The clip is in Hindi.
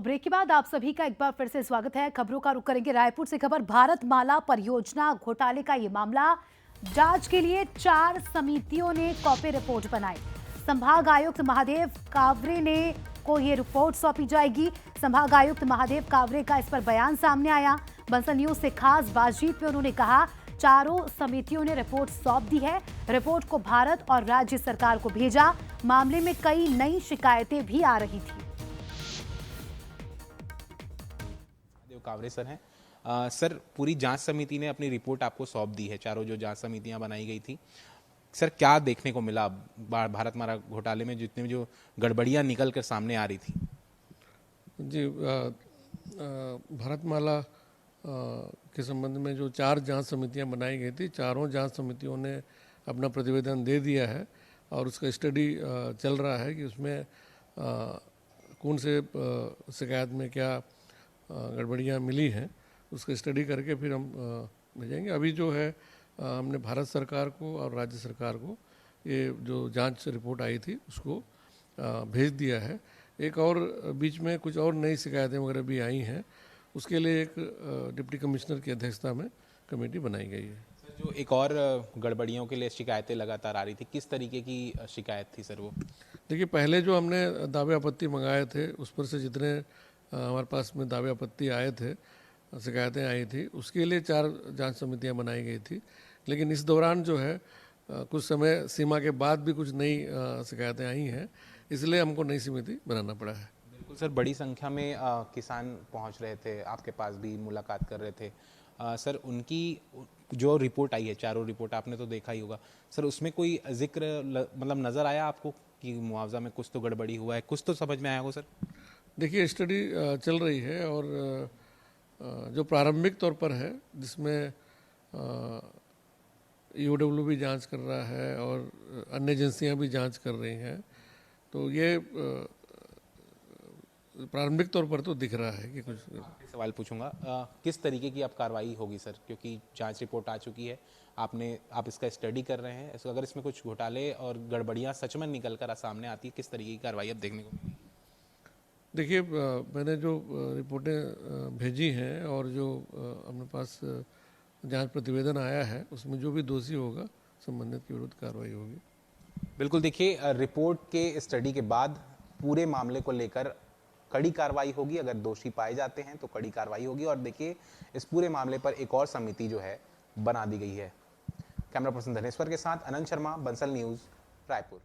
ब्रेक के बाद आप सभी का एक बार फिर से स्वागत है। खबरों का रुख करेंगे रायपुर से। खबर भारतमाला परियोजना घोटाले का ये मामला, जांच के लिए 4 समितियों ने कॉपी रिपोर्ट बनाई। संभाग आयुक्त महादेव कावरे ने को ये रिपोर्ट सौंपी जाएगी। संभाग आयुक्त महादेव कावरे का इस पर बयान सामने आया। बंसल न्यूज से खास बातचीत में उन्होंने कहा, चारों समितियों ने रिपोर्ट सौंप दी है। रिपोर्ट को भारत और राज्य सरकार को भेजा। मामले में कई नई शिकायतें भी आ रही थी। कावरे सर हैं। सर, पूरी जांच समिति ने अपनी रिपोर्ट आपको सौंप दी है, चारों जो जांच समितियां बनाई गई थी। सर, क्या देखने को मिला भारतमाला घोटाले में, जितने जो गड़बड़ियां निकल कर सामने आ रही थी? जी, भारतमाला के संबंध में जो 4 जांच समितियां बनाई गई थी, चारों जांच समितियों ने अपना प्रतिवेदन दे दिया है और उसका स्टडी चल रहा है कि उसमें कौन से शिकायत में क्या गड़बड़ियाँ मिली हैं, उसका स्टडी करके फिर हम भेजेंगे। अभी जो है हमने भारत सरकार को और राज्य सरकार को ये जो जांच रिपोर्ट आई थी उसको भेज दिया है। एक और बीच में कुछ और नई शिकायतें वगैरह भी आई हैं, उसके लिए एक डिप्टी कमिश्नर की अध्यक्षता में कमेटी बनाई गई है। सर, जो एक और गड़बड़ियों के लिए शिकायतें लगातार आ रही थी, किस तरीके की शिकायत थी सर वो? देखिए, पहले जो हमने दावे आपत्ति मंगाए थे उस पर से जितने हमारे पास में दावे आपत्ति आए थे, शिकायतें आई थी, उसके लिए 4 जांच समितियां बनाई गई थी। लेकिन इस दौरान जो है कुछ समय सीमा के बाद भी कुछ नई शिकायतें आई हैं, इसलिए हमको नई समिति बनाना पड़ा है। बिल्कुल सर, बड़ी संख्या में किसान पहुंच रहे थे, आपके पास भी मुलाकात कर रहे थे। सर, उनकी जो रिपोर्ट आई है, चारों रिपोर्ट आपने तो देखा ही होगा सर, उसमें कोई जिक्र मतलब नज़र आया आपको कि मुआवजा में कुछ तो गड़बड़ी हुआ है, कुछ तो समझ में आया हो सर? देखिए, स्टडी चल रही है और जो प्रारंभिक तौर पर है, जिसमें ईओडब्ल्यू भी जांच कर रहा है और अन्य एजेंसियां भी जांच कर रही हैं, तो ये प्रारंभिक तौर पर तो दिख रहा है कि कुछ। सवाल पूछूंगा, किस तरीके की अब कार्रवाई होगी सर, क्योंकि जांच रिपोर्ट आ चुकी है, आप इसका स्टडी कर रहे हैं, अगर इसमें कुछ घोटाले और गड़बड़ियां सच में निकल कर सामने आती है, किस तरीके की कार्रवाई अब देखने को मिलेगी? देखिए, मैंने जो रिपोर्टें भेजी हैं और जो अपने पास जांच प्रतिवेदन आया है, उसमें जो भी दोषी होगा संबंधित के विरुद्ध कार्रवाई होगी। बिल्कुल, देखिए, रिपोर्ट के स्टडी के बाद पूरे मामले को लेकर कड़ी कार्रवाई होगी। अगर दोषी पाए जाते हैं तो कड़ी कार्रवाई होगी। और देखिए, इस पूरे मामले पर एक और समिति जो है बना दी गई है। कैमरा पर्सन धनेश्वर के साथ अनंत शर्मा, बंसल न्यूज, रायपुर।